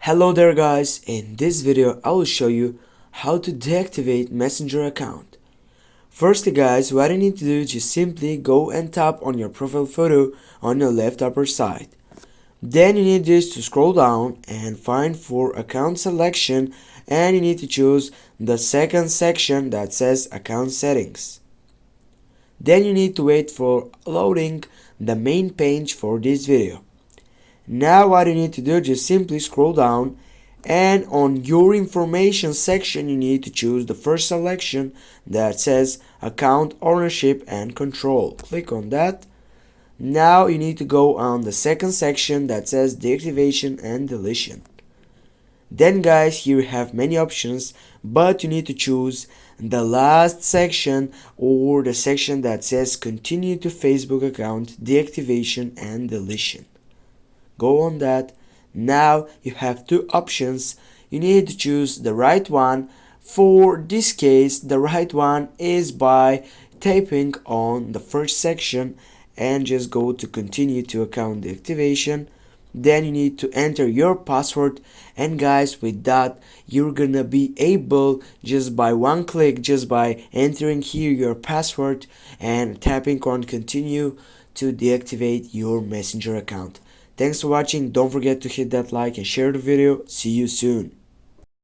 Hello there guys, in this video I will show you how to deactivate Messenger account. Firstly guys, what you need to do is just simply go and tap on your profile photo on your left upper side. Then you need this to scroll down and find for account selection, and you need to choose the second section that says account settings. Then you need to wait for loading the main page for this video. Now what you need to do, just simply scroll down, and on your information section you need to choose the first selection that says account ownership and control. Click on that. Now you need to go on the second section that says deactivation and deletion. Then guys, here you have many options, but you need to choose the last section or the section that says continue to Facebook account deactivation and deletion. Go on that. Now you have two options. You need to choose the right one. For this case, the right one is by tapping on the first section and just go to continue to account deactivation. Then you need to enter your password, and guys, with that you're gonna be able, just by one click, just by entering here your password and tapping on continue, to deactivate your Messenger account. Thanks for watching. Don't forget to hit that like and share the video. See you soon.